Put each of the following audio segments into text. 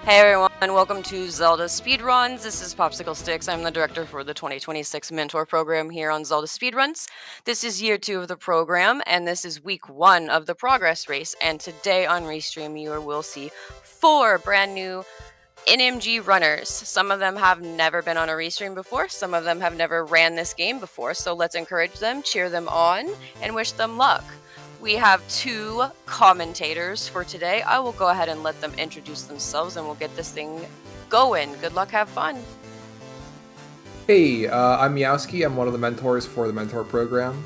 Hey everyone, welcome to Zelda Speedruns. This is Popsicle Sticks. I'm the director for the 2026 Mentor Program here on Zelda Speedruns. This is year 2 of the program, and this is week 1 of the progress race. And today on Restream, you will see 4 brand new NMG runners. Some of them have never been on a Restream before, some of them have never ran this game before, so let's encourage them, cheer them on, and wish them luck. We have 2 commentators for today. I will go ahead and let them introduce themselves and we'll get this thing going. Good luck, have fun. Hey, I'm Meowski. I'm one of the mentors for the Mentor Program.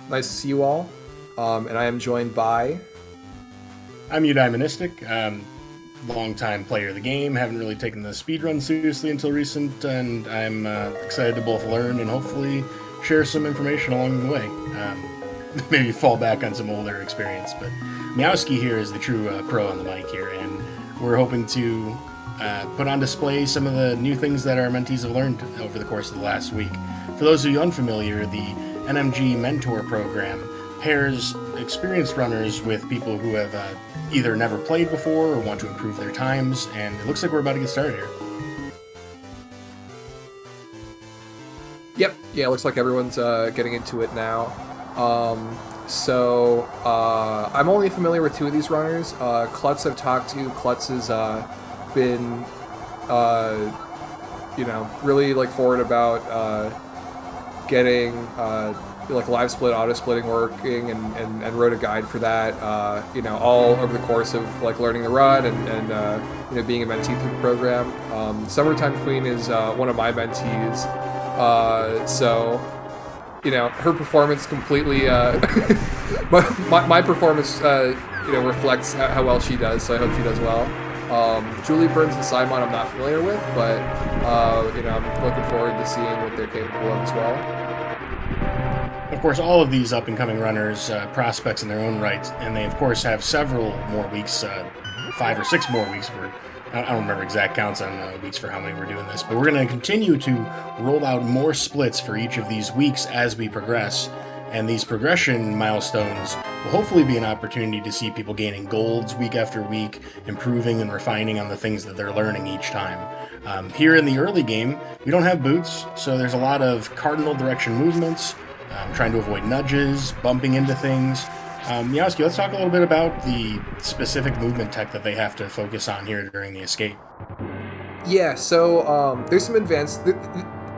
Nice to see you all. And I am joined by... I'm Eudaimonistic. Long-time player of the game. Haven't really taken the speedrun seriously until recent, and I'm excited to both learn and hopefully share some information along the way. Maybe fall back on some older experience, but Meowski here is the true pro on the mic here, and we're hoping to put on display some of the new things that our mentees have learned over the course of the last week. For those of you unfamiliar, the NMG Mentor Program pairs experienced runners with people who have either never played before or want to improve their times, and it looks like we're about to get started here. Yep, yeah, it looks like everyone's getting into it now. I'm only familiar with 2 of these runners. Klutz I've talked to. Klutz has been, really forward about getting live split, auto splitting working, and wrote a guide for that. All over the course of learning the run and being a mentee through the program. Summertime Queen is one of my mentees, her performance completely, my performance, reflects how well she does, so I hope she does well. Julie Burns and Simon I'm not familiar with, but, I'm looking forward to seeing what they're capable of as well. Of course, all of these up-and-coming runners, prospects in their own right, and they, of course, have several more weeks, 5 or 6 more weeks for... I don't remember exact counts on weeks for how many we're doing this, but we're going to continue to roll out more splits for each of these weeks as we progress, and these progression milestones will hopefully be an opportunity to see people gaining golds week after week, improving and refining on the things that they're learning each time. Here in the early game, we don't have boots, so there's a lot of cardinal direction movements, trying to avoid nudges, bumping into things. Meowski, let's talk a little bit about the specific movement tech that they have to focus on here during the escape. Yeah, so there's some advanced...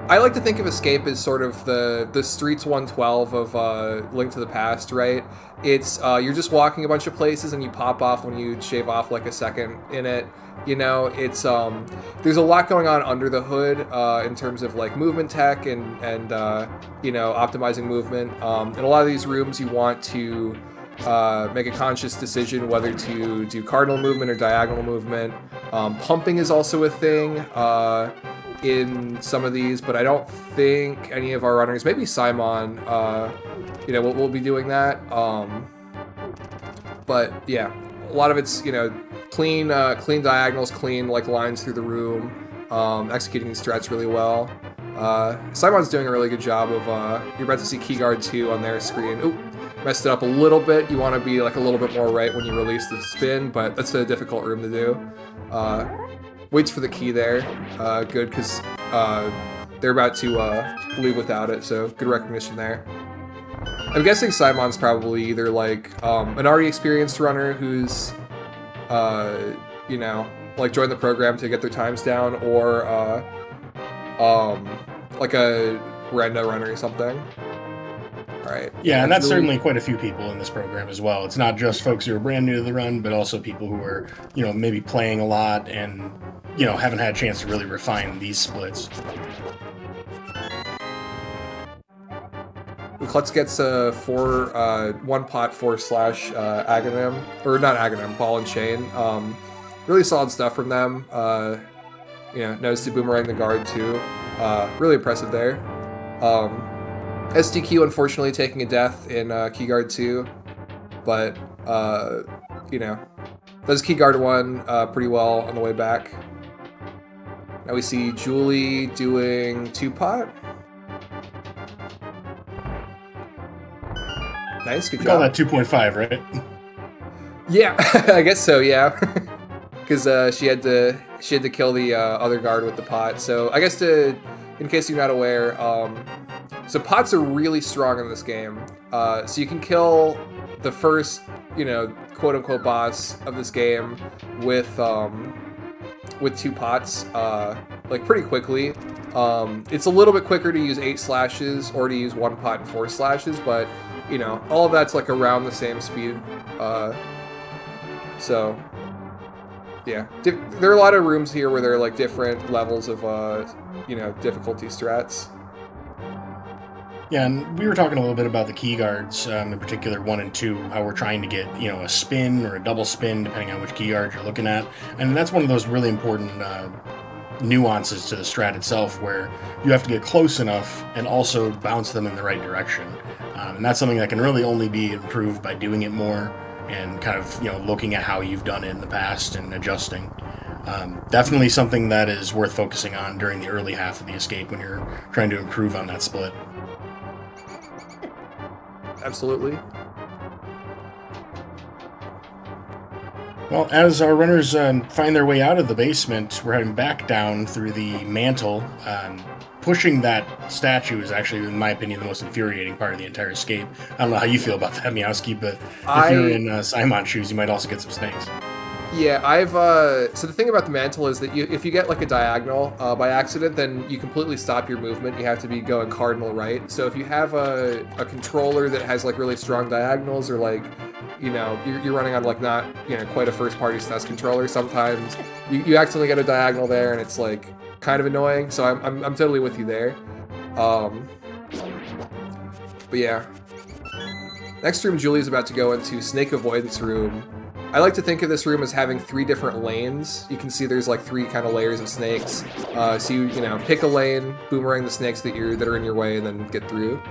I like to think of escape as sort of the Streets 112 of Link to the Past, right? It's you're just walking a bunch of places and you pop off when you shave off a second in it. It's there's a lot going on under the hood in terms of movement tech and optimizing movement. In a lot of these rooms, you want to make a conscious decision whether to do cardinal movement or diagonal movement. Pumping is also a thing in some of these, but I don't think any of our runners, maybe Simon, we'll be doing that. But yeah, a lot of it's clean diagonals, clean lines through the room, executing these strats really well. Simon's doing a really good job of you're about to see Keyguard 2 on their screen. Oop, messed it up a little bit. You want to be a little bit more right when you release the spin, but that's a difficult room to do. Waits for the key there. Good, because they're about to leave without it, so good recognition there. I'm guessing Simon's probably either an already experienced runner who's joined the program to get their times down, or a rando runner or something. All right. Yeah, and that's certainly quite a few people in this program as well. It's not just folks who are brand new to the run, but also people who are, maybe playing a lot and, haven't had a chance to really refine these splits. Klutz gets a 1-pot 4// Aghanim, or not Aghanim, Ball and Chain. Really solid stuff from them. Knows to boomerang the guard too. Really impressive there. SDQ unfortunately taking a death in Keyguard 2, but does Keyguard 1 pretty well on the way back. Now we see Julie doing 2-pot. Nice, good job. Call that 2.5, right? Yeah, I guess so, yeah. because she had to kill the other guard with the pot. So I guess in case you're not aware, so pots are really strong in this game. So you can kill the first, quote unquote boss of this game with 2 pots, like pretty quickly. It's a little bit quicker to use 8 slashes or to use 1 pot and 4 slashes, but all of that's like around the same speed. So yeah, there are a lot of rooms here where there are like different levels of difficulty strats. Yeah, and we were talking a little bit about the key guards, in particular 1 and 2, how we're trying to get, a spin or a double spin, depending on which key guard you're looking at. And that's one of those really important nuances to the strat itself, where you have to get close enough and also bounce them in the right direction. And that's something that can really only be improved by doing it more and kind of, looking at how you've done it in the past and adjusting. Definitely something that is worth focusing on during the early half of the escape when you're trying to improve on that split. Absolutely. Well, as our runners find their way out of the basement, we're heading back down through the mantle. Pushing that statue is actually, in my opinion, the most infuriating part of the entire escape. I don't know how you feel about that, Meowski, but if you're in Simon's shoes, you might also get some snakes. Yeah, so the thing about the mantle is that if you get like a diagonal by accident, then you completely stop your movement. You have to be going cardinal right. So if you have a controller that has like really strong diagonals, or like, you're running on like not, quite a first party SNES controller, sometimes you accidentally get a diagonal there and it's like kind of annoying. So I'm totally with you there. But yeah. Next room Julie's about to go into, Snake Avoidance Room. I like to think of this room as having 3 different lanes. You can see there's like 3 kind of layers of snakes. So you pick a lane, boomerang the snakes that are in your way, and then get through.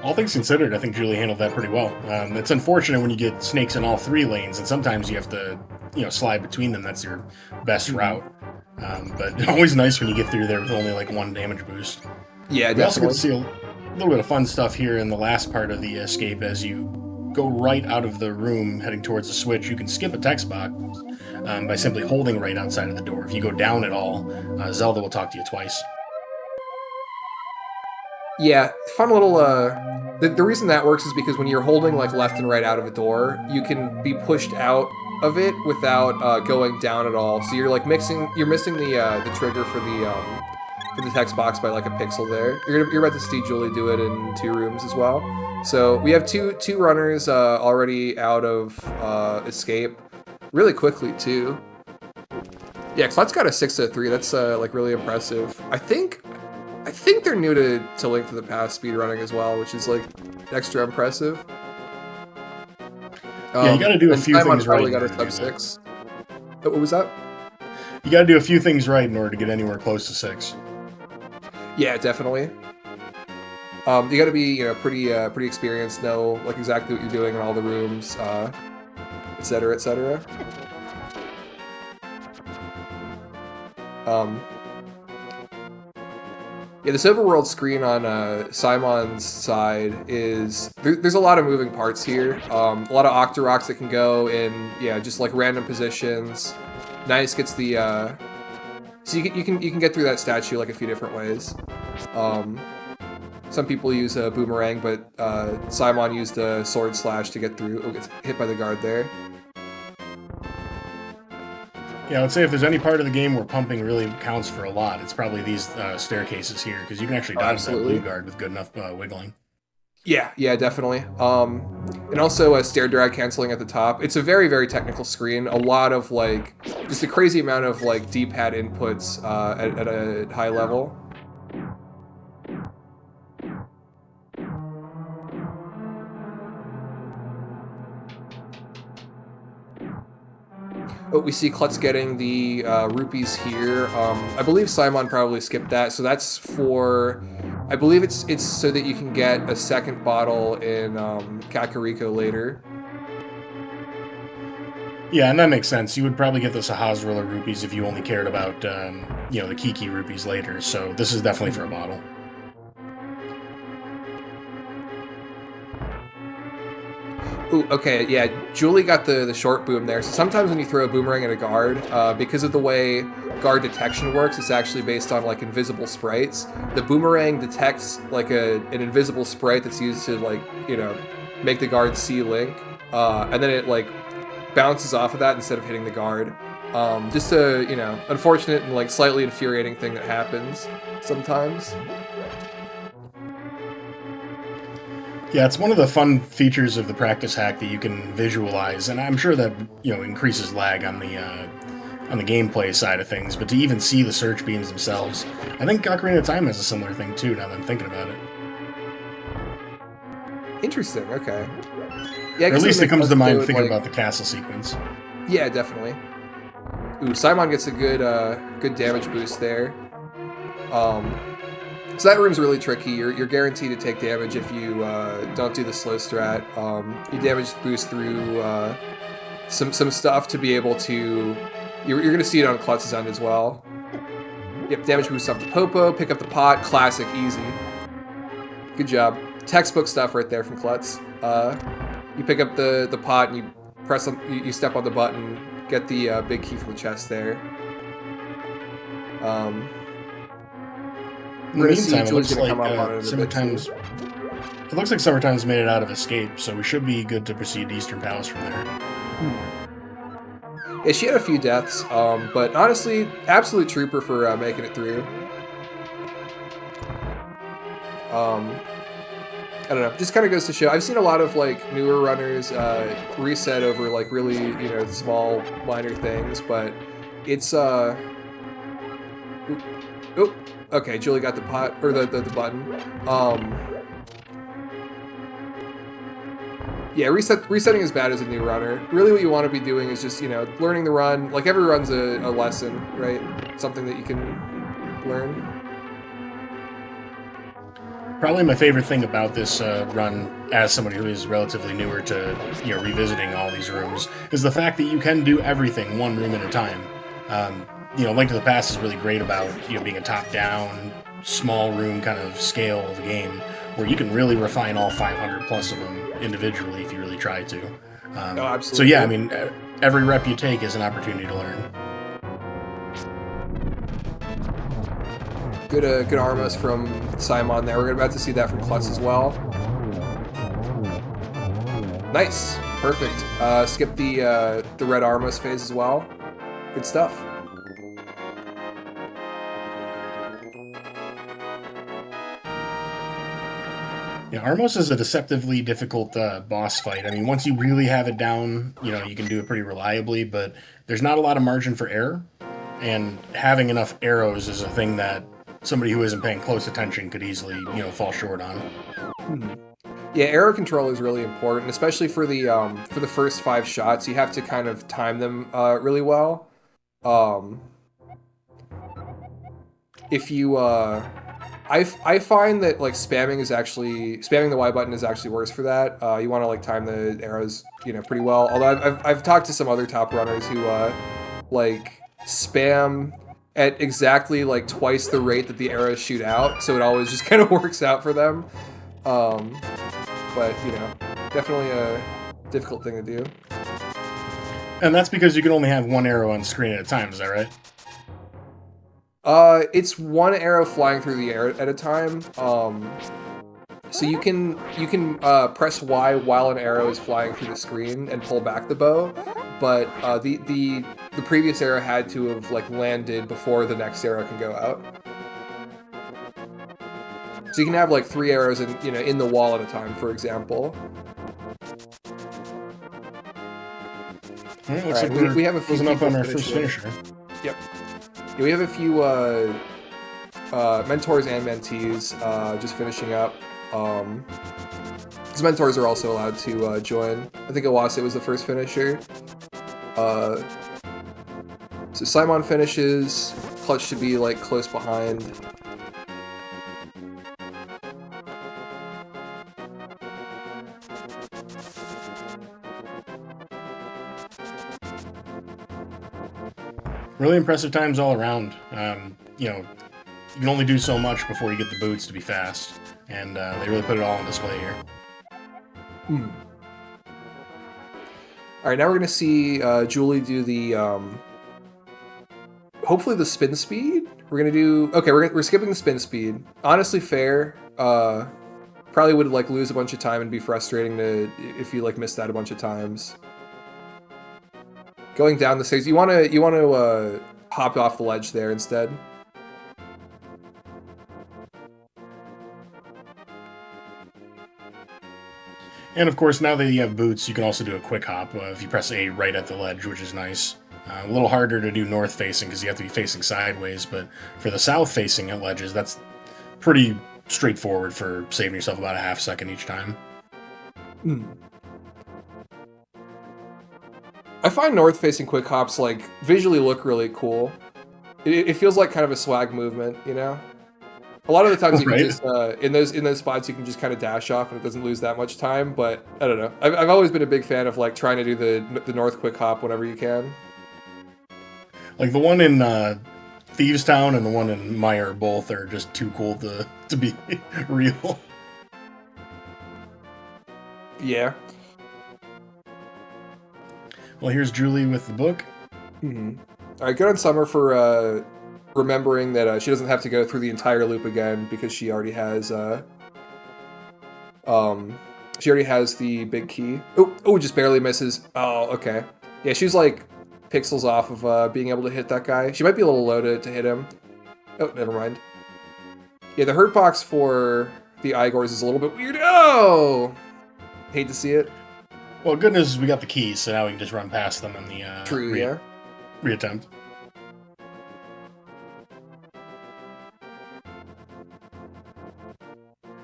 All things considered, I think Julie handled that pretty well. It's unfortunate when you get snakes in all 3 lanes, and sometimes you have to, slide between them. That's your best route. But always nice when you get through there with only like 1 damage boost. Yeah, we also get to see a little bit of fun stuff here in the last part of the escape. As you go right out of the room heading towards the switch, you can skip a text box by simply holding right outside of the door. If you go down at all, Zelda will talk to you twice. Yeah, fun little, the reason that works is because when you're holding like left and right out of a door, you can be pushed out of it without going down at all. So you're like missing the trigger for the text box by like a pixel there. You're about to see Julie do it in 2 rooms as well. So we have two runners already out of escape really quickly too. Yeah, Klutz got a 6 out of 3. That's like really impressive. I think they're new to Link to the Past speedrunning as well, which is like extra impressive. Yeah, you got to do a few things right. Probably got a sub 6. What was that? You got to do a few things right in order to get anywhere close to 6. Yeah, definitely. You got to be, pretty experienced, know like exactly what you're doing in all the rooms, etc., etc. Yeah, this overworld screen on Simon's side is there's a lot of moving parts here. A lot of Octoroks that can go in, just like random positions. Nice gets the so you can get through that statue like a few different ways. Some people use a boomerang, but Simon used a sword slash to get through. Oh, gets hit by the guard there. Yeah, I would say if there's any part of the game where pumping really counts for a lot, it's probably these staircases here, because you can actually dodge that blue guard with good enough wiggling. Yeah, definitely. And also stair drag canceling at the top. It's a very, very technical screen. A lot of like, just a crazy amount of like D-pad inputs at a high level. Oh, we see Klutz getting the rupees here. I believe Simon probably skipped that, so that's for... I believe it's so that you can get a second bottle in Kakariko later. Yeah, and that makes sense. You would probably get the Sahasrahla rupees if you only cared about, the Kiki rupees later, so this is definitely for a bottle. Ooh, okay, yeah, Julie got the short boom there. So sometimes when you throw a boomerang at a guard, because of the way guard detection works, it's actually based on like invisible sprites. The boomerang detects like an invisible sprite that's used to like, make the guard see Link, and then it like bounces off of that instead of hitting the guard. Just a, unfortunate and like slightly infuriating thing that happens sometimes. Yeah, it's one of the fun features of the practice hack that you can visualize, and I'm sure that increases lag on the gameplay side of things. But to even see the search beams themselves, I think Ocarina of Time has a similar thing too. Now that I'm thinking about it, interesting. Okay, yeah, or at least it comes to mind thinking about the castle sequence. Yeah, definitely. Ooh, Simon gets a good damage boost there. So that room's really tricky. You're guaranteed to take damage if you don't do the slow strat. You damage boost through some stuff to be able to... You're going to see it on Klutz's end as well. Yep, damage boost up the Popo, pick up the pot, classic, easy. Good job. Textbook stuff right there from Klutz. You pick up the pot and you press on, you step on the button, get the big key from the chest there. In the meantime, it looks like Summertime's made it out of Escape, so we should be good to proceed to Eastern Palace from there. Yeah, she had a few deaths, but honestly, absolute trooper for making it through. I don't know, just kind of goes to show. I've seen a lot of like newer runners reset over like really small minor things, but it's Oop. Okay, Julie got the pot, or the button. Yeah, resetting is bad as a new runner. Really what you want to be doing is just, learning the run. Like, every run's a lesson, right? Something that you can learn. Probably my favorite thing about this run, as somebody who is relatively newer to, revisiting all these rooms, is the fact that you can do everything one room at a time. Link to the Past is really great about, being a top-down, small room kind of scale of the game, where you can really refine all 500 plus of them individually if you really try to. Absolutely. So yeah, I mean, every rep you take is an opportunity to learn. Good Armos from Simon there. We're about to see that from Klutz as well. Nice. Perfect. Skip the red Armos phase as well. Good stuff. Yeah, Armos is a deceptively difficult boss fight. I mean, once you really have it down, you can do it pretty reliably, but there's not a lot of margin for error, and having enough arrows is a thing that somebody who isn't paying close attention could easily, fall short on. Yeah, arrow control is really important, especially for the first 5 shots. You have to kind of time them really well. If you I find that like spamming the Y button is actually worse for that. You want to like time the arrows, pretty well. Although I've talked to some other top runners who like spam at exactly like twice the rate that the arrows shoot out, so it always just kind of works out for them. But definitely a difficult thing to do. And that's because you can only have one arrow on screen at a time. Is that right? It's one arrow flying through the air at a time. So you can press Y while an arrow is flying through the screen and pull back the bow, but the previous arrow had to have like landed before the next arrow can go out. So you can have like 3 arrows in the wall at a time, for example. All right, we have a few closing up on our first finisher. Yep. Yeah, we have a few mentors and mentees just finishing up. Because mentors are also allowed to join. I think Iwase was the first finisher. So Simon finishes. Klutz should be like close behind. Really impressive times all around. You can only do so much before you get the boots to be fast, and they really put it all on display here. All right, now we're gonna see Julie do the hopefully the spin speed. We're gonna do okay. We're skipping the spin speed. Honestly, fair. Probably would like lose a bunch of time and be frustrating to if you like missed that a bunch of times. Going down the stairs, you wanna hop off the ledge there instead. And of course, now that you have boots, you can also do a quick hop if you press A right at the ledge, which is nice. A little harder to do north facing because you have to be facing sideways, but for the south facing at ledges, that's pretty straightforward for saving yourself about a half second each time. I find north facing quick hops like visually look really cool. It feels like kind of a swag movement, you know? A lot of the times you can Right. just in those spots you can just kind of dash off and it doesn't lose that much time. But I don't know. I've always been a big fan of like trying to do the north quick hop whenever you can. Like the one in Thievestown and the one in Meyer both are just too cool to be real. Yeah. Well, here's Julie with the book. Mm-hmm. All right, good on Summer for remembering that she doesn't have to go through the entire loop again because she already has the big key. Oh, just barely misses. Oh, okay. Yeah, she's like pixels off of being able to hit that guy. She might be a little low to hit him. Oh, never mind. Yeah, the hurt box for the Igors is a little bit weird. Oh! Hate to see it. Well, good news is we got the keys, so now we can just run past them in the True, yeah. reattempt.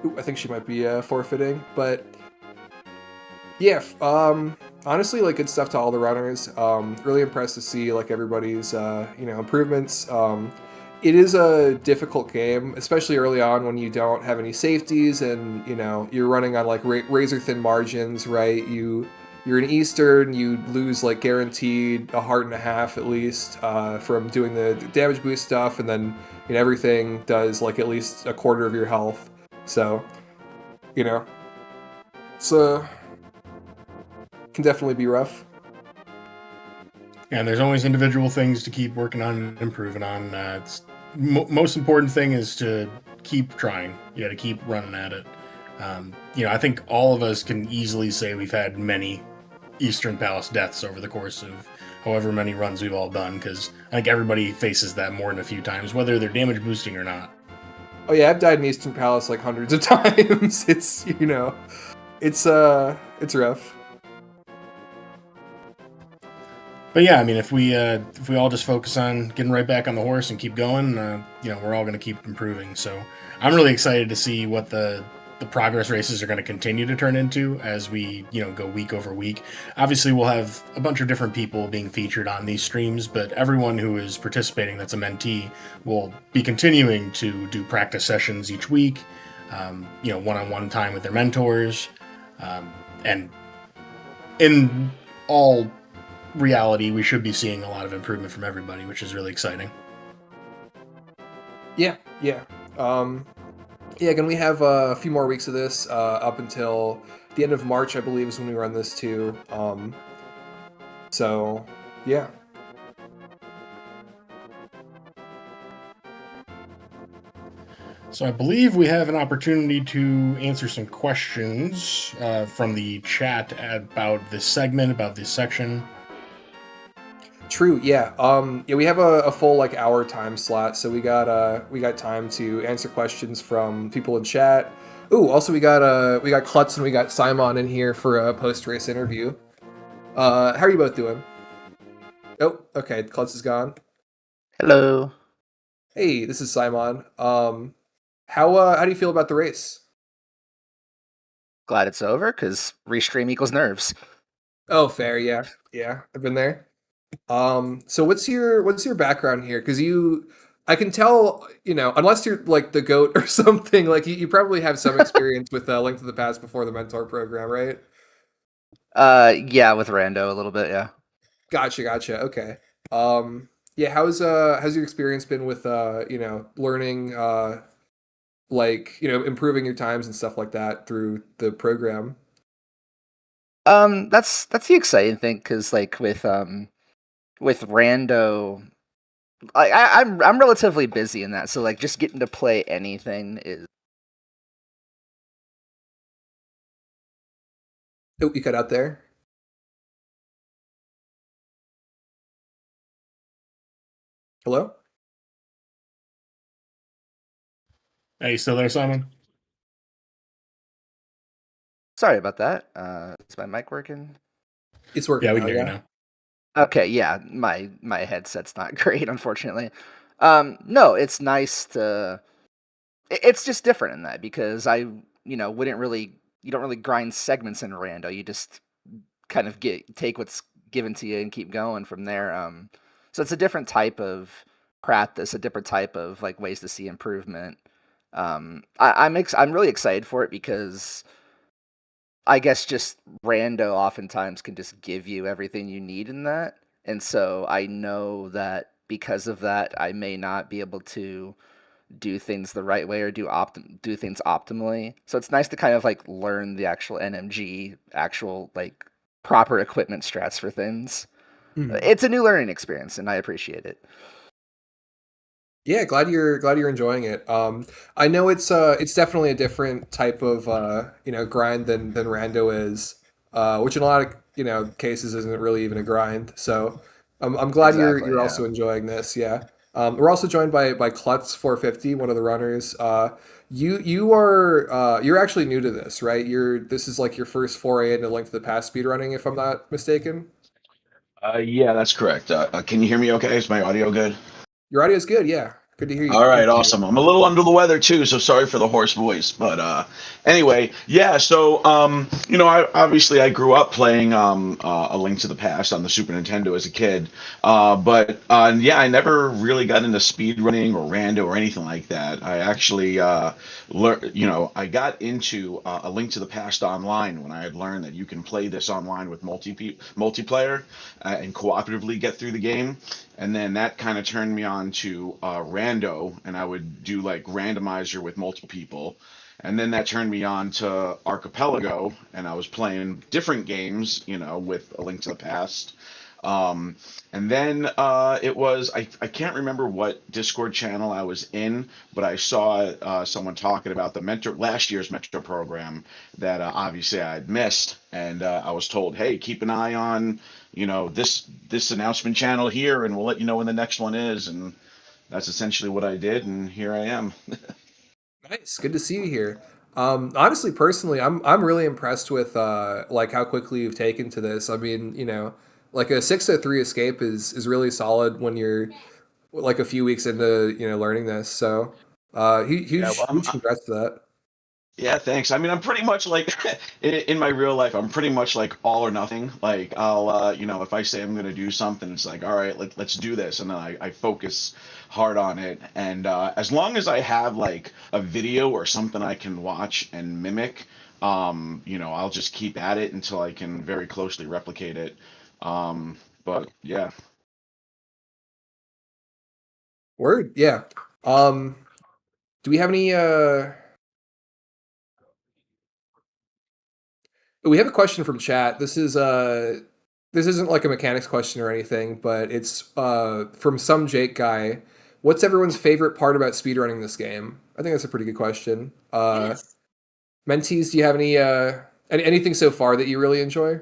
Ooh, I think she might be forfeiting, but yeah, honestly, like good stuff to all the runners. Really impressed to see like everybody's improvements. It is a difficult game, especially early on when you don't have any safeties and you're running on like razor thin margins, right? You're in Eastern, you lose like guaranteed a heart and a half at least from doing the damage boost stuff, and then everything does like at least a quarter of your health. So, it's can definitely be rough. And there's always individual things to keep working on and improving on. Most important thing is to keep trying. You got to keep running at it. I think all of us can easily say we've had many Eastern Palace deaths over the course of however many runs we've all done, because I think everybody faces that more than a few times, whether they're damage boosting or not. Oh yeah, I've died in Eastern Palace like hundreds of times. It's it's rough. But yeah, I mean, if we all just focus on getting right back on the horse and keep going, we're all going to keep improving. So I'm really excited to see what the progress races are going to continue to turn into as we go week over week. Obviously, we'll have a bunch of different people being featured on these streams, but everyone who is participating that's a mentee will be continuing to do practice sessions each week. One-on-one time with their mentors, and in all reality, we should be seeing a lot of improvement from everybody, which is really exciting. Yeah. Again, we have a few more weeks of this up until the end of March, I believe, is when we run this too. So, yeah. So I believe we have an opportunity to answer some questions from the chat about this segment, about this section. True, yeah. We have a full like hour time slot, so we got time to answer questions from people in chat. Ooh, also we got Klutz and we got Simon in here for a post race interview. How are you both doing? Oh, okay, Klutz is gone. Hello. Hey, this is Simon. How do you feel about the race? Glad it's over, because restream equals nerves. Oh, fair, yeah. I've been there. So what's your background here? Because I can tell, unless you're like the GOAT or something, like you probably have some experience with Link to the Past before the mentor program, right? Yeah, with Rando a little bit, yeah. Gotcha. Okay. Yeah, how's your experience been with learning improving your times and stuff like that through the program? That's the exciting thing because like with rando, I'm relatively busy in that, so like just getting to play anything is. Oh, you cut out there. Hello? Are you still there, Simon? Sorry about that. Is my mic working? It's Yeah, working we now, can hear you yeah. now. Okay, yeah, my headset's not great, unfortunately. No, it's nice to. It's just different in that because wouldn't really you don't really grind segments in rando. You just kind of take what's given to you and keep going from there. So it's a different type of practice, a different type of like ways to see improvement. I'm really excited for it because I guess just rando oftentimes can just give you everything you need in that. And so I know that because of that, I may not be able to do things the right way or do things optimally. So it's nice to kind of like learn the actual NMG, actual like proper equipment strats for things. Mhm. It's a new learning experience, and I appreciate it. Yeah, glad you're enjoying it. I know it's definitely a different type of grind than rando is, which in a lot of cases isn't really even a grind. So I'm glad Exactly. you're Yeah. also enjoying this. Yeah. We're also joined by Klutz 450, one of the runners. You're actually new to this, right? This is like your first foray into Link to the Past speedrunning, if I'm not mistaken. Yeah, that's correct. Can you hear me okay? Is my audio good? Your audio is good. Yeah, good to hear you. All Hear right, from you. awesome. I'm a little under the weather too, so sorry for the hoarse voice. But anyway, yeah. So I grew up playing A Link to the Past on the Super Nintendo as a kid. But yeah, I never really got into speed running or rando or anything like that. I actually I got into A Link to the Past online when I had learned that you can play this online with multiplayer and cooperatively get through the game. And then that kind of turned me on to rando, and I would do like randomizer with multiple people. And then that turned me on to Archipelago, and I was playing different games, with A Link to the Past. Um, and then I can't remember what Discord channel I was in, but I saw someone talking about the last year's mentor program that obviously I had missed, and I was told, hey, keep an eye on this announcement channel here, and we'll let you know when the next one is. And that's essentially what I did, and here I am. Nice, good to see you here. Honestly, personally, I'm really impressed with like how quickly you've taken to this. I mean, like a 603 escape is really solid when you're like a few weeks into learning this. So, Yeah, well, huge congrats to that. yeah, thanks. I mean, I'm pretty much like in my real life, I'm pretty much like all or nothing. Like if I say I'm going to do something, it's like, all right, let's do this, and then I focus hard on it. And as long as I have like a video or something I can watch and mimic, I'll just keep at it until I can very closely replicate it. But yeah. Word, yeah. Um, do we have any? We have a question from chat. This isn't like a mechanics question or anything, but it's from some Jake guy. What's everyone's favorite part about speedrunning this game? I think that's a pretty good question. It is. Mentees, do you have anything so far that you really enjoy?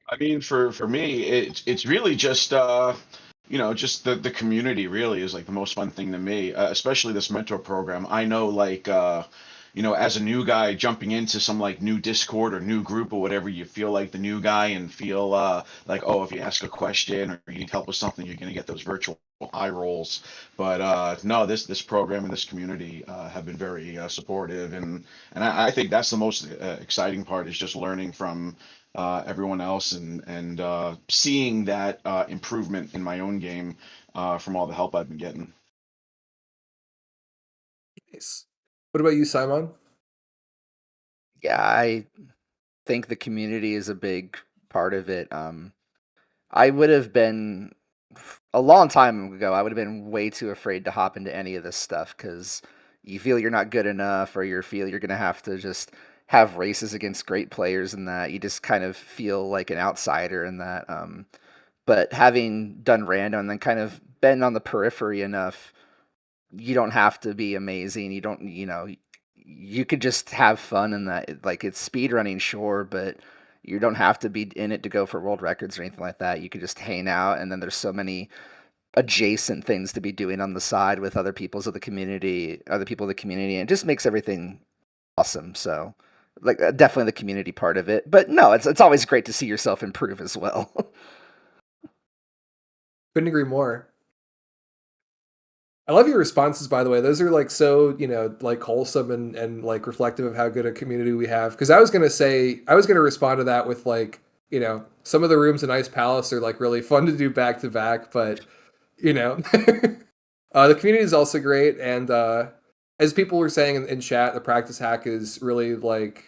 I mean, for me, it's really just just the community really is like the most fun thing to me, especially this mentor program. I know like as a new guy jumping into some like new Discord or new group or whatever, you feel like the new guy and feel like, oh, if you ask a question or you need help with something, you're gonna get those virtual eye rolls. But no, this program and this community have been very supportive, and I think that's the most exciting part is just learning from everyone else and seeing that improvement in my own game from all the help I've been getting. Nice. What about you, Simon? Yeah, I think the community is a big part of it. I would have been a long time ago. I would have been way too afraid to hop into any of this stuff because you feel you're not good enough, or you feel you're gonna have to just have races against great players, and that you just kind of feel like an outsider in that. But having done random and then kind of been on the periphery enough, you don't have to be amazing. You don't, you could just have fun in that. Like, it's speedrunning, sure, but you don't have to be in it to go for world records or anything like that. You could just hang out, and then there's so many adjacent things to be doing on the side with other people of the community, and it just makes everything awesome. So, like, definitely the community part of it. But no, it's always great to see yourself improve as well. Couldn't agree more. I love your responses, by the way. Those are like so, like wholesome and like reflective of how good a community we have. Because I was gonna respond to that with like, some of the rooms in Ice Palace are like really fun to do back to back, but the community is also great. And as people were saying in chat, the practice hack is really like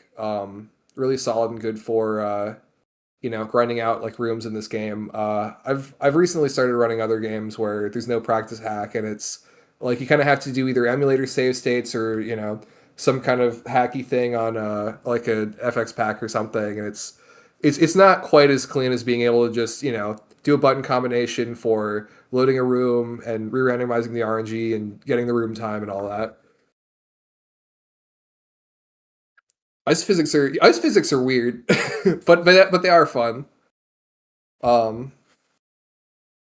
really solid and good for grinding out like rooms in this game. I've recently started running other games where there's no practice hack, and it's like you kind of have to do either emulator save states or some kind of hacky thing on like a FX pack or something, and it's not quite as clean as being able to just do a button combination for loading a room and re-randomizing the RNG and getting the room time and all that. Ice physics are weird, but they are fun.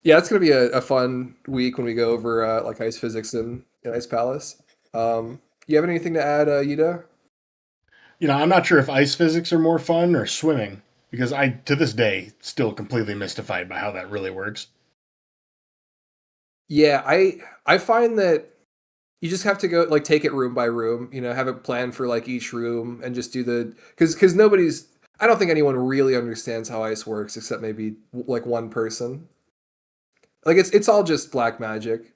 Yeah, it's gonna be a fun week when we go over like ice physics in Ice Palace. You have anything to add, Yuda? I'm not sure if ice physics are more fun or swimming, because I, to this day, still completely mystified by how that really works. Yeah, I find that you just have to go like take it room by room, have a plan for like each room and just do the because I don't think anyone really understands how ice works except maybe like one person. Like it's all just black magic.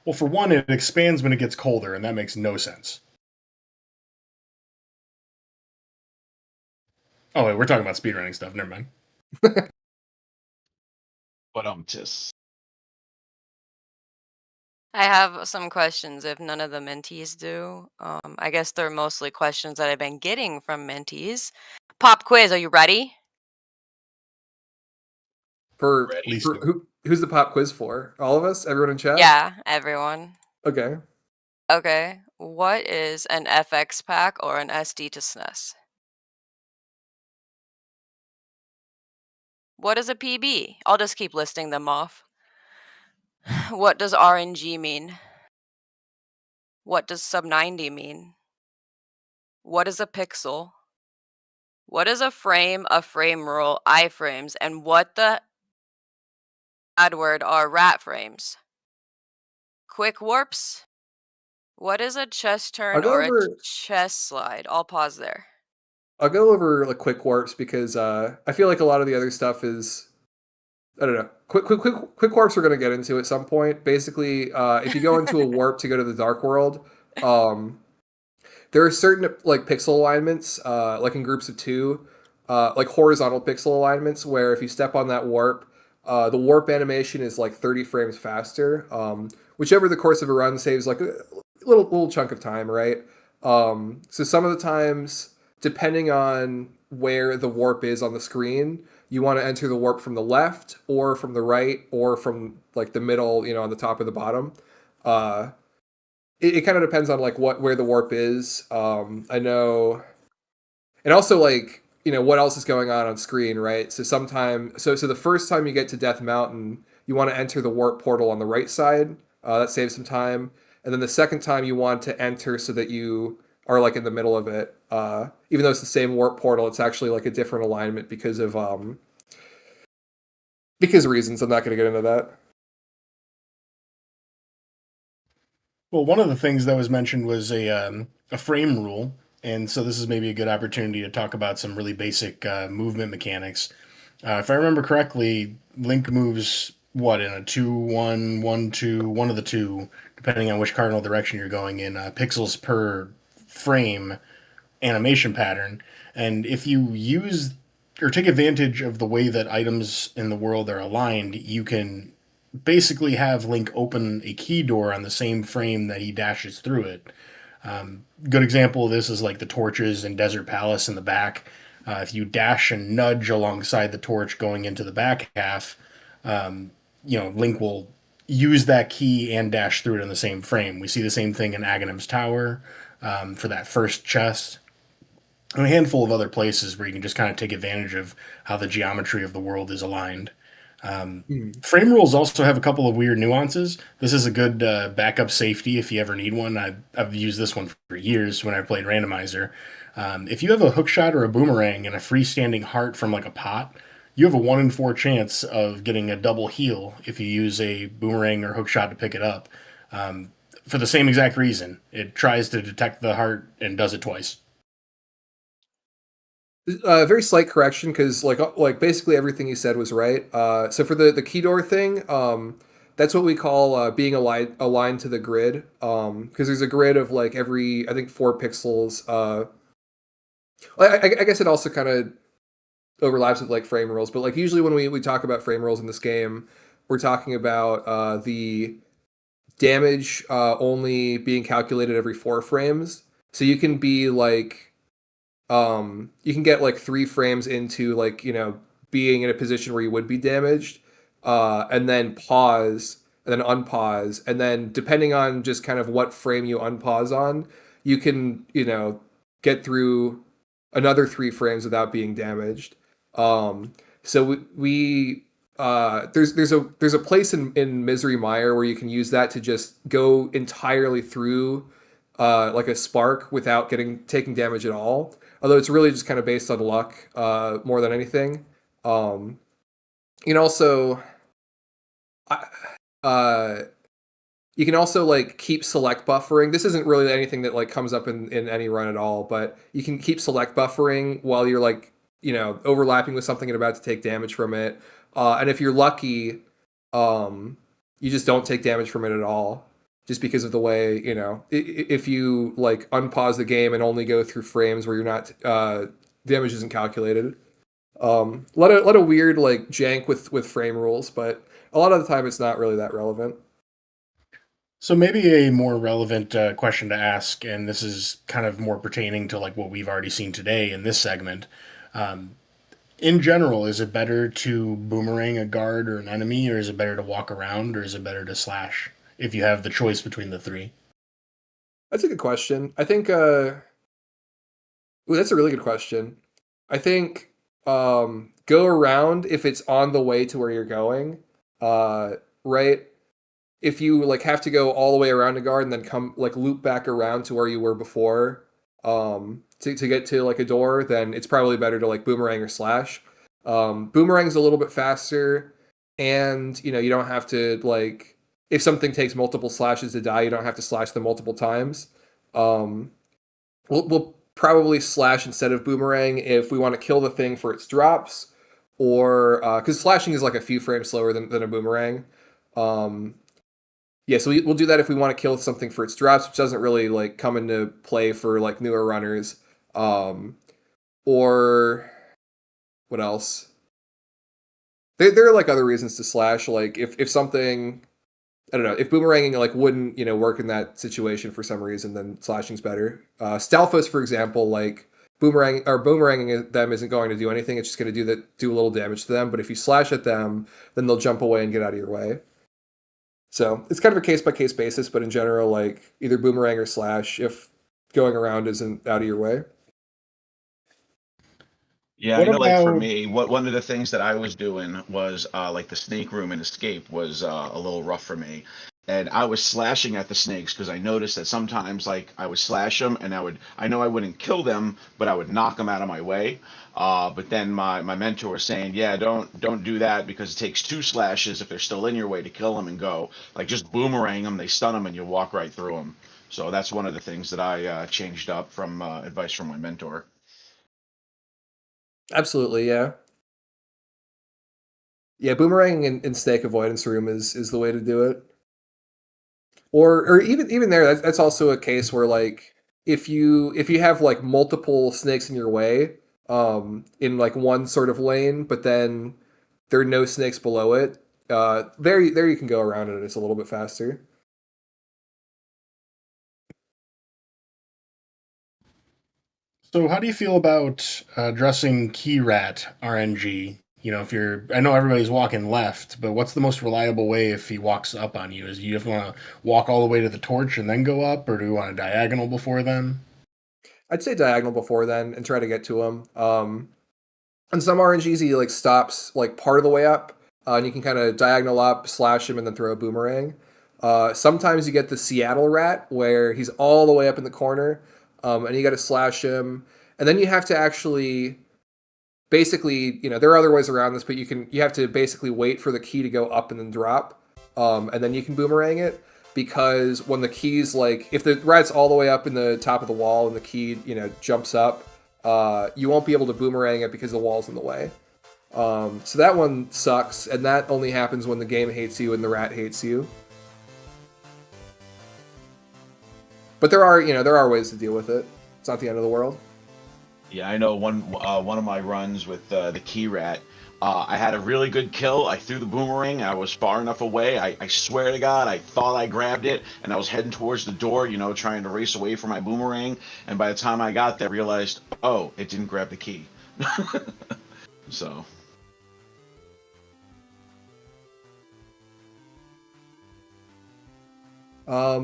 Well, for one, it expands when it gets colder, and that makes no sense. Oh, wait, we're talking about speedrunning stuff. Never mind. But just I have some questions if none of the mentees do. I guess they're mostly questions that I've been getting from mentees. Pop quiz, are you ready? For ready. who's the pop quiz for? All of us? Everyone in chat? Yeah, everyone. Okay. Okay. What is an FX pack or an SD to SNES? What is a PB? I'll just keep listing them off. What does RNG mean? What does sub 90 mean? What is a pixel? What is a frame rule, iframes, and what the AdWord are rat frames? Quick warps? What is a chest I'll turn go or a over chest slide? I'll pause there. I'll go over like quick warps because I feel like a lot of the other stuff is I don't know. Quick warps we're gonna get into at some point. Basically, if you go into a warp to go to the dark world, um, there are certain like pixel alignments, like in groups of two, like horizontal pixel alignments, where if you step on that warp, the warp animation is like 30 frames faster, which over the course of a run saves like a little chunk of time, right? So some of the times, depending on where the warp is on the screen, you want to enter the warp from the left or from the right or from like the middle, on the top or the bottom. Uh, it kind of depends on like where the warp is. I know, and also like what else is going on screen, right? So the first time you get to Death Mountain, you want to enter the warp portal on the right side. That saves some time, and then the second time you want to enter so that you are like in the middle of it. Even though it's the same warp portal, it's actually like a different alignment because of reasons. I'm not going to get into that. Well, one of the things that was mentioned was a frame rule, and so this is maybe a good opportunity to talk about some really basic movement mechanics. If I remember correctly, Link moves what in a 2-1-1-2, one of the two, depending on which cardinal direction you're going in, pixels per frame animation pattern. And if you use or take advantage of the way that items in the world are aligned, you can basically have Link open a key door on the same frame that he dashes through it. Good example of this is like the torches in Desert Palace in the back. If you dash and nudge alongside the torch going into the back half, Link will use that key and dash through it in the same frame. We see the same thing in Aghanim's Tower for that first chest, and a handful of other places where you can just kind of take advantage of how the geometry of the world is aligned. Hmm. Frame rules also have a couple of weird nuances. This is a good backup safety if you ever need one. I've used this one for years when I played randomizer. If you have a hookshot or a boomerang and a freestanding heart from like a pot, you have a 1 in 4 chance of getting a double heal if you use a boomerang or hookshot to pick it up. For the same exact reason, it tries to detect the heart and does it twice. Very slight correction because like basically everything you said was right. So for the key door thing, that's what we call being aligned to the grid. Because there's a grid of like every I think 4 pixels. I guess it also kind of overlaps with like frame rules, but like usually when we talk about frame rules in this game, we're talking about the damage only being calculated every 4 frames. So you can be like you can get like 3 frames into like being in a position where you would be damaged, and then pause and then unpause, and then depending on just kind of what frame you unpause on, you can get through another 3 frames without being damaged. So there's a place in Misery Mire where you can use that to just go entirely through like a spark without getting taking damage at all. Although it's really just kind of based on luck more than anything. You can also uh, you can also like keep select buffering. This isn't really anything that like comes up in any run at all, but you can keep select buffering while you're like overlapping with something and about to take damage from it. And if you're lucky, you just don't take damage from it at all, just because of the way if you like unpause the game and only go through frames where you're not damage isn't calculated. A lot of weird like jank with frame rules, but a lot of the time it's not really that relevant. So maybe a more relevant question to ask, and this is kind of more pertaining to like what we've already seen today in this segment. Um, in general, is it better to boomerang a guard or an enemy, or is it better to walk around, or is it better to slash? If you have the choice between the three. That's a good question. I think ooh, that's a really good question. I think go around if it's on the way to where you're going. Right? If you like have to go all the way around a guard and then come like loop back around to where you were before to get to like a door, then it's probably better to like boomerang or slash. Boomerang's a little bit faster, and you don't have to like if something takes multiple slashes to die, you don't have to slash them multiple times. Um, we'll probably slash instead of boomerang if we want to kill the thing for its drops, or because slashing is like a few frames slower than a boomerang. Um, yeah, so we'll do that if we want to kill something for its drops, which doesn't really like come into play for like newer runners. Or what else? There are like other reasons to slash. Like if something I don't know if boomeranging like wouldn't work in that situation for some reason, then slashing's better. Stalfos, for example, like boomeranging them isn't going to do anything. It's just going to do a little damage to them. But if you slash at them, then they'll jump away and get out of your way. So it's kind of a case by case basis, but in general, like either boomerang or slash if going around isn't out of your way. Yeah, I What know. Like for about me, what one of the things that I was doing was like the snake room and escape was a little rough for me, and I was slashing at the snakes because I noticed that sometimes like I would slash them and I know I wouldn't kill them, but I would knock them out of my way. But then my mentor was saying, yeah, don't do that because it takes 2 slashes if they're still in your way to kill them and go. Like just boomerang them, they stun them, and you walk right through them. So that's one of the things that I changed up from advice from my mentor. Absolutely, yeah. Yeah, boomerang and snake avoidance room is the way to do it. Or even there, that's also a case where like if you have like multiple snakes in your way, in like one sort of lane, but then there are no snakes below it, there you can go around it. It's a little bit faster. So, how do you feel about addressing key rat RNG? If I know everybody's walking left, but what's the most reliable way if he walks up on you? Is you just want to walk all the way to the torch and then go up, or do you want a diagonal before then? I'd say diagonal before then and try to get to him. And some RNGs he like stops like part of the way up, and you can kind of diagonal up, slash him, and then throw a boomerang. Sometimes you get the Seattle rat where he's all the way up in the corner, and you got to slash him, and then you have to actually basically, there are other ways around this, but you have to basically wait for the key to go up and then drop, and then you can boomerang it. Because when the key's like, if the rat's all the way up in the top of the wall and the key, jumps up, you won't be able to boomerang it because the wall's in the way. So that one sucks, and that only happens when the game hates you and the rat hates you. But there are ways to deal with it. It's not the end of the world. Yeah, I know one of my runs with the key rat. I had a really good kill. I threw the boomerang. I was far enough away. I swear to God, I thought I grabbed it, and I was heading towards the door, trying to race away from my boomerang. And by the time I got there, I realized, oh, it didn't grab the key. So. How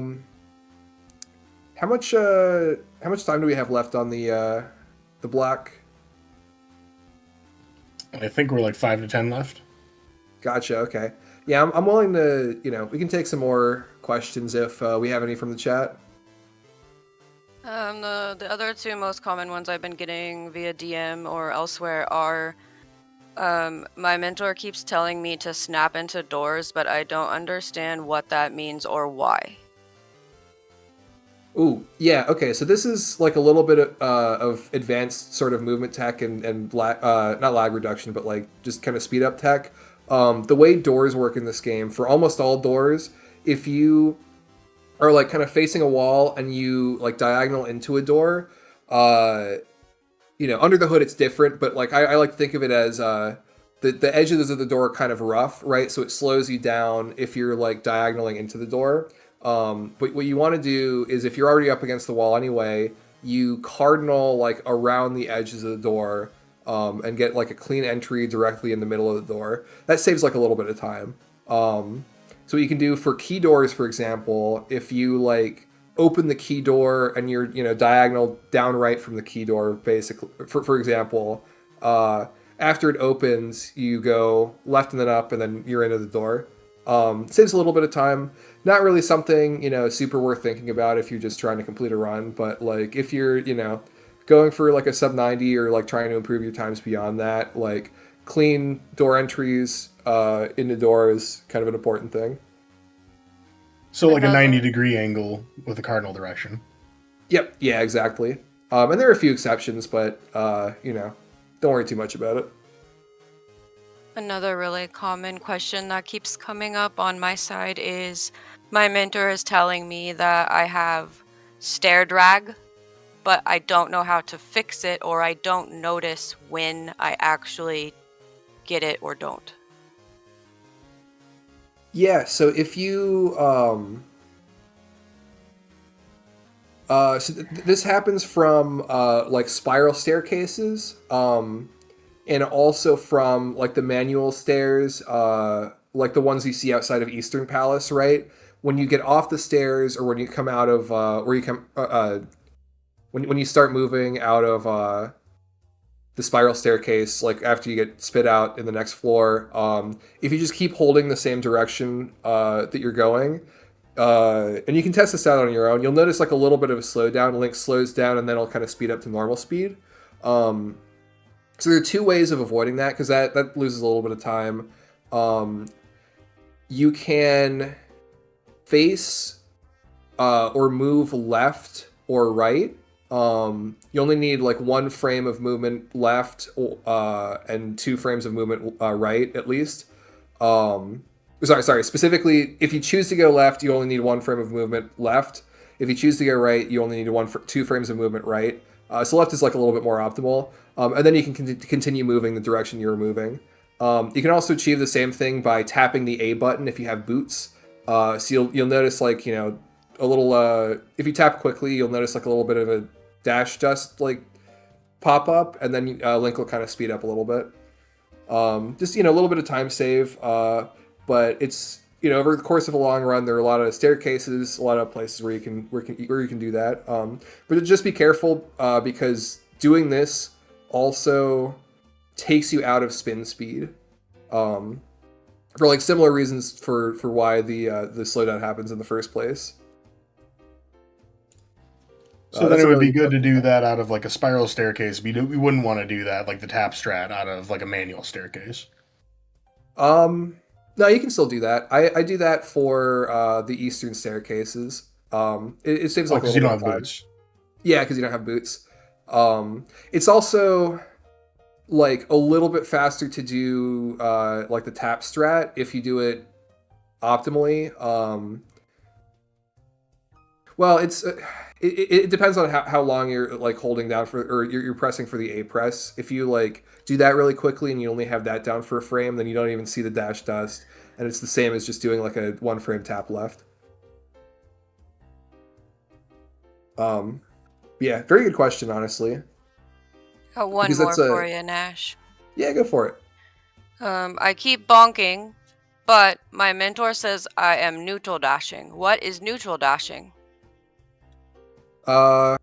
much time do we have left on the block? I think we're like 5 to 10 left. Gotcha. Okay. Yeah, I'm willing to. We can take some more questions if we have any from the chat. The other two most common ones I've been getting via DM or elsewhere are, my mentor keeps telling me to snap into doors, but I don't understand what that means or why. Ooh, yeah, okay, so this is like a little bit of advanced sort of movement tech and not lag reduction, but like just kind of speed up tech. The way doors work in this game, for almost all doors, if you are like kind of facing a wall and you like diagonal into a door, under the hood it's different, but like I like to think of it as the edges of the door are kind of rough, right? So it slows you down if you're like diagonaling into the door. But what you want to do is, if you're already up against the wall anyway, you cardinal like around the edges of the door, and get like a clean entry directly in the middle of the door. That saves like a little bit of time. So what you can do for key doors, for example, if you like open the key door and you're diagonal down right from the key door, basically, for example, after it opens, you go left and then up, and then you're into the door. Saves a little bit of time. Not really something, super worth thinking about if you're just trying to complete a run. But like if you're, going for like a sub 90 or like trying to improve your times beyond that, like clean door entries into door is kind of an important thing. So like a 90-degree angle with a cardinal direction. Yep. Yeah, exactly. And there are a few exceptions, but, don't worry too much about it. Another really common question that keeps coming up on my side is, my mentor is telling me that I have stair drag, but I don't know how to fix it, or I don't notice when I actually get it or don't. Yeah, so if you this happens from like spiral staircases, and also from like the manual stairs, like the ones you see outside of Eastern Palace, right? When you get off the stairs, or when you come out of when you start moving out of the spiral staircase, like after you get spit out in the next floor, if you just keep holding the same direction that you're going, and you can test this out on your own, you'll notice like a little bit of a slowdown. Link slows down and then it'll kind of speed up to normal speed. So there are two ways of avoiding that, because that loses a little bit of time. You can face or move left or right. You only need like one frame of movement left, and 2 frames of movement right at least. Sorry. Specifically, if you choose to go left, you only need 1 frame of movement left. If you choose to go right, you only need 2 frames of movement right. So left is like a little bit more optimal. And then you can continue moving the direction you're moving. You can also achieve the same thing by tapping the A button if you have boots. So you'll notice like a little if you tap quickly, you'll notice like a little bit of a dash dust like pop up, and then Link will kind of speed up a little bit. Just a little bit of time save, but it's over the course of a long run, there are a lot of staircases, a lot of places where you can do that. But just be careful because doing this also takes you out of spin speed. For like similar reasons for why the slowdown happens in the first place. So then it would be good to do that out of like a spiral staircase. We wouldn't want to do that like the tap strat out of like a manual staircase. No, you can still do that. I do that for the eastern staircases. It saves like a little you don't bit of have time. boots. Yeah, because you don't have boots. It's also like a little bit faster to do like the tap strat if you do it optimally. Well, it depends on how long you're like holding down for, or you're pressing for the A press. If you like do that really quickly and you only have that down for a frame, then you don't even see the dash dust, and it's the same as just doing like a 1 frame tap left. Yeah, very good question, honestly. Got one more for you, Nash. Yeah, go for it. I keep bonking, but my mentor says I am neutral dashing. What is neutral dashing? I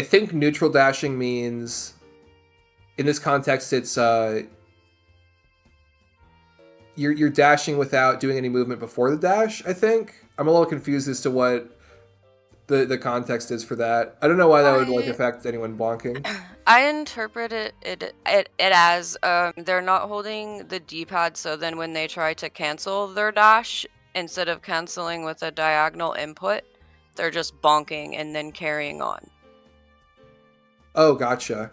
think neutral dashing means, in this context, it's you're dashing without doing any movement before the dash. I think I'm a little confused as to what the context is for that. I don't know why that would like affect anyone bonking. I interpret it as they're not holding the D-pad, so then when they try to cancel their dash, instead of canceling with a diagonal input, they're just bonking and then carrying on. Oh, gotcha.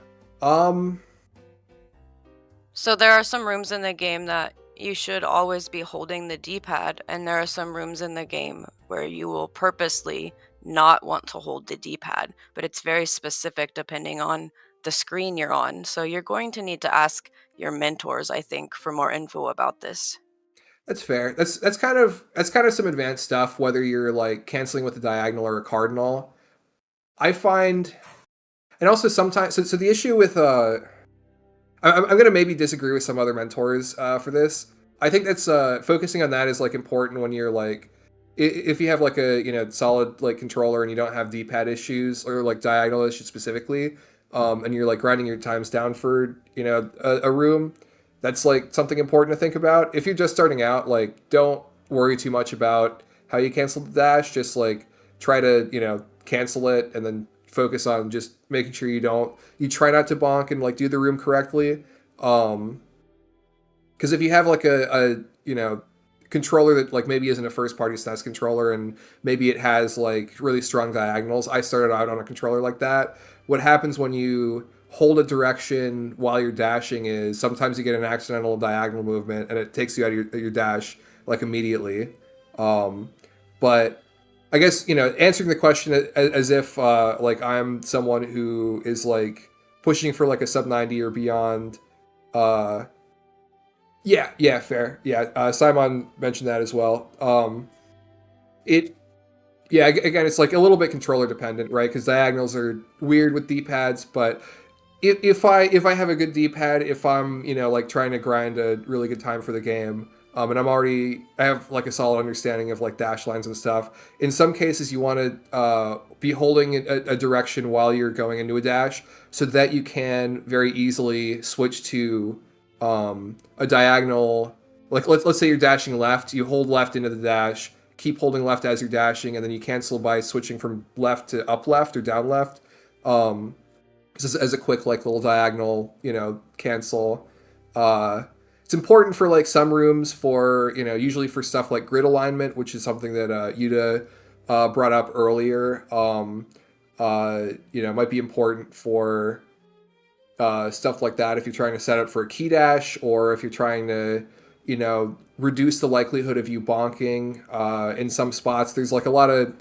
So there are some rooms in the game that you should always be holding the D-pad, and there are some rooms in the game where you will purposely not want to hold the D-pad, but it's very specific depending on the screen you're on. So you're going to need to ask your mentors, I think, for more info about this. That's fair. That's kind of some advanced stuff, whether you're like canceling with a diagonal or a cardinal. I find, and also sometimes, so the issue with I'm gonna maybe disagree with some other mentors for this. I think that's focusing on that is like important when you're like, if you have like a solid like controller and you don't have D-pad issues or like diagonal issues specifically, and you're like grinding your times down for a room. That's like something important to think about. If you're just starting out, like don't worry too much about how you cancel the dash. Just like try to cancel it and then focus on just making sure you try not to bonk and like do the room correctly. Because if you have like a controller that like maybe isn't a first party SNES controller and maybe it has like really strong diagonals. I started out on a controller like that. What happens when you hold a direction while you're dashing is sometimes you get an accidental diagonal movement and it takes you out of your dash like immediately. But I guess answering the question as if like I'm someone who is like pushing for like a sub 90 or beyond. Yeah, fair. Yeah, Simon mentioned that as well. Again, it's like a little bit controller dependent, right? Because diagonals are weird with D-pads, but if I have a good D-pad, if I'm like trying to grind a really good time for the game, and I have like a solid understanding of like dash lines and stuff. In some cases, you want to be holding a direction while you're going into a dash, so that you can very easily switch to a diagonal. Like let's say you're dashing left, you hold left into the dash, keep holding left as you're dashing, and then you cancel by switching from left to up left or down left. As a quick like little diagonal, cancel. It's important for like some rooms for usually for stuff like grid alignment, which is something that Yuta brought up earlier. Might be important for stuff like that if you're trying to set up for a key dash or if you're trying to reduce the likelihood of you bonking. In some spots, there's like a lot of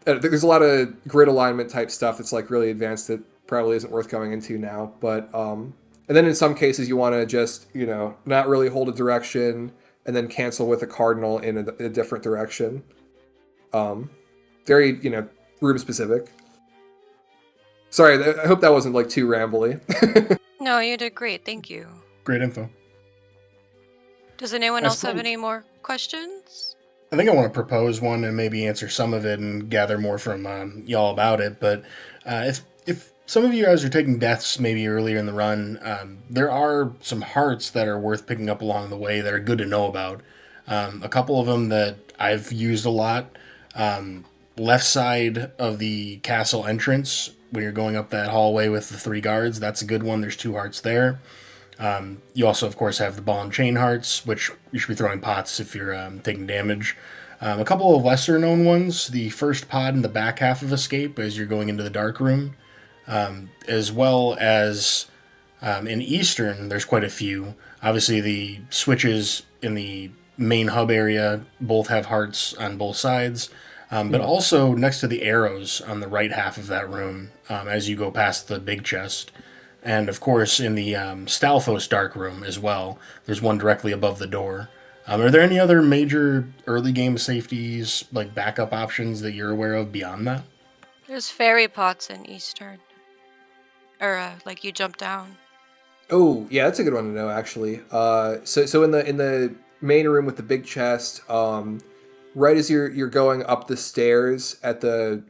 there's a lot of grid alignment type stuff that's like really advanced that probably isn't worth going into now. But and then in some cases you want to just not really hold a direction and then cancel with a cardinal in a different direction. Very room specific. Sorry, I hope that wasn't like too rambly. No, you did great. Thank you. Great info. Does anyone else have any more questions? I think I want to propose one and maybe answer some of it and gather more from y'all about it. But if some of you guys are taking deaths maybe earlier in the run, there are some hearts that are worth picking up along the way that are good to know about. A couple of them that I've used a lot. Left side of the castle entrance, when you're going up that hallway with the 3 guards, that's a good one. There's 2 hearts there. You also, of course, have the ball and chain hearts, which you should be throwing pots if you're taking damage. A couple of lesser-known ones, the first pod in the back half of Escape as you're going into the dark room, as well as in Eastern, there's quite a few. Obviously, the switches in the main hub area both have hearts on both sides. But also next to the arrows on the right half of that room as you go past the big chest. And of course in the Stalfos dark room as well, there's one directly above the door. Are there any other major early game safeties, like backup options that you're aware of beyond that? There's fairy pots in Eastern. Or like you jump down. Oh, yeah, that's a good one to know actually. So in the main room with the big chest, right as you're going up the stairs at the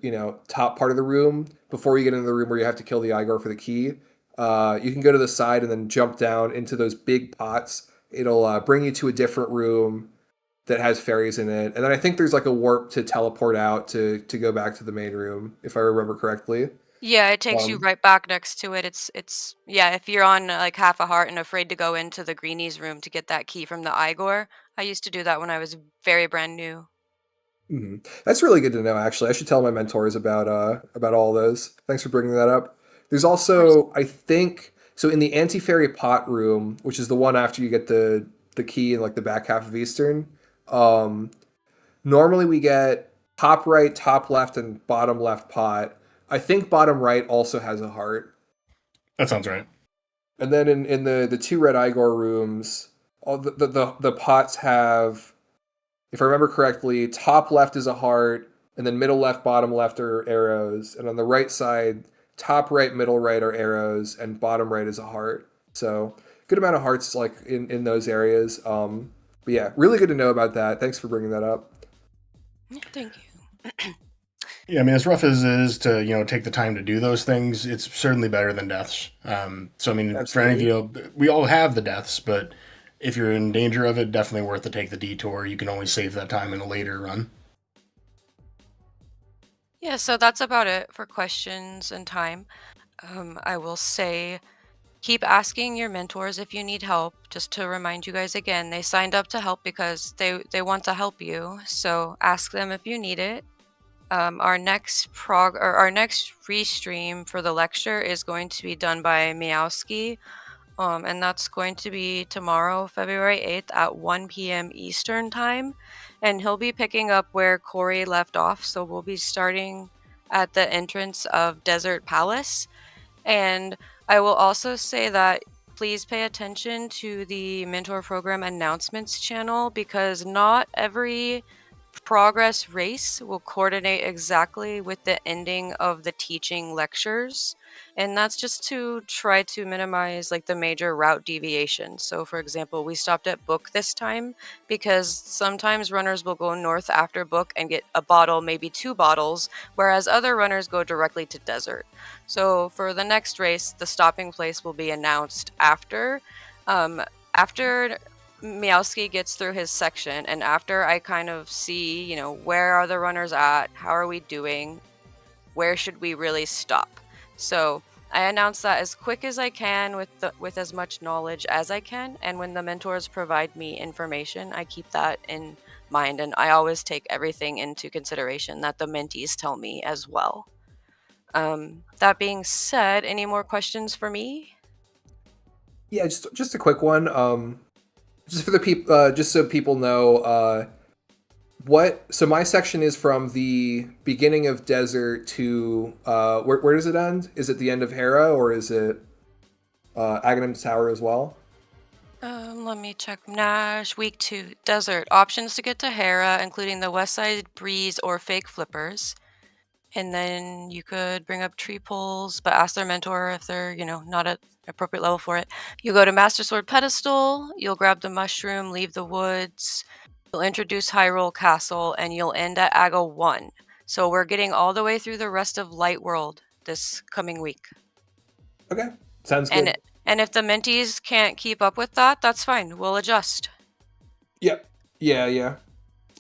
top part of the room, before you get into the room where you have to kill the Igor for the key, you can go to the side and then jump down into those big pots. It'll bring you to a different room that has fairies in it, and then I think there's like a warp to teleport out to go back to the main room, if I remember correctly. Yeah, it takes you right back next to it. It's yeah, if you're on like half a heart and afraid to go into the greenies room to get that key from the Igor. I used to do that when I was very brand new. That's really good to know. Actually, I should tell my mentors about all those. Thanks for bringing that up. There's also, I think, so in the anti-fairy pot room, which is the one after you get the key in like the back half of Eastern. Normally we get top right, top left, and bottom left pot. I think bottom right also has a heart. That sounds right. And then in the 2 red Igor rooms, all the pots have, if I remember correctly, top left is a heart, and then middle left, bottom left are arrows, and on the right side, top right, middle right are arrows, and bottom right is a heart. So good amount of hearts like in those areas. But yeah, really good to know about that. Thanks for bringing that up. Thank you. Yeah, I mean, as rough as it is to take the time to do those things, it's certainly better than deaths. So I mean, Absolutely. for any of you, we all have the deaths, but if you're in danger of it, definitely worth to take the detour. You can always save that time in a later run. Yeah, so that's about it for questions and time. I will say keep asking your mentors if you need help. Just to remind you guys again, they signed up to help because they want to help you. So ask them if you need it. Our next restream for the lecture is going to be done by Miowski. And that's going to be tomorrow, February 8th at 1 p.m. Eastern time. And he'll be picking up where Corey left off. So we'll be starting at the entrance of Desert Palace. And I will also say that please pay attention to the Mentor Program announcements channel, because not every progress race will coordinate exactly with the ending of the teaching lectures, and that's just to try to minimize like the major route deviation. So for example, we stopped at Book this time because sometimes runners will go north after Book and get a bottle, maybe 2 bottles, whereas other runners go directly to Desert. So for the next race, the stopping place will be announced after Miowski gets through his section, and after I kind of see, where are the runners at, how are we doing, where should we really stop. So I announce that as quick as I can with as much knowledge as I can, and when the mentors provide me information, I keep that in mind, and I always take everything into consideration that the mentees tell me as well. That being said, any more questions for me? Yeah, just a quick one. Just for the people, just so people know, what? So my section is from the beginning of desert to where does it end? Is it the end of Hera or is it Aghanim's Tower as well? Let me check. Nash, week 2, desert. Options to get to Hera, including the West Side Breeze or Fake Flippers. And then you could bring up tree poles, but ask their mentor if they're, not at appropriate level for it. You go to Master Sword Pedestal, you'll grab the mushroom, leave the woods, you'll introduce Hyrule Castle, and you'll end at Aga 1. So we're getting all the way through the rest of Light World this coming week. Okay, sounds And good. and if the mentees can't keep up with that, that's fine. We'll adjust. Yep. Yeah.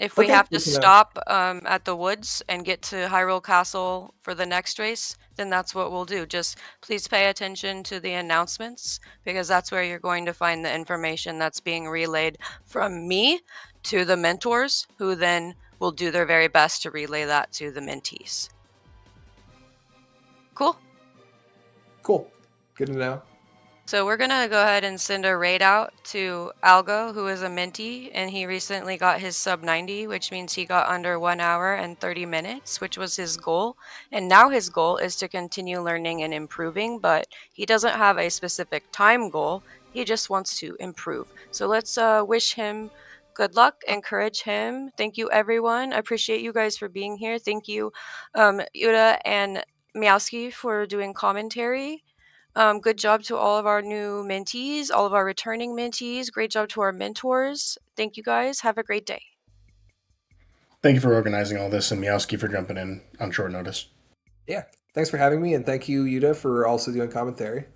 If we Okay, have to good to know. stop at the woods and get to Hyrule Castle for the next race, then that's what we'll do. Just please pay attention to the announcements because that's where you're going to find the information that's being relayed from me to the mentors, who then will do their very best to relay that to the mentees. Cool. Cool. Good to know. So we're going to go ahead and send a raid out to Algo, who is a mentee, and he recently got his sub 90, which means he got under 1 hour and 30 minutes, which was his goal. And now his goal is to continue learning and improving, but he doesn't have a specific time goal. He just wants to improve. So let's wish him good luck, encourage him. Thank you, everyone. I appreciate you guys for being here. Thank you, Yuta and Meowski, for doing commentary. Good job to all of our new mentees, all of our returning mentees. Great job to our mentors. Thank you guys. Have a great day. Thank you for organizing all this, and Meowski for jumping in on short notice. Yeah. Thanks for having me, and thank you, Yuta, for also doing commentary.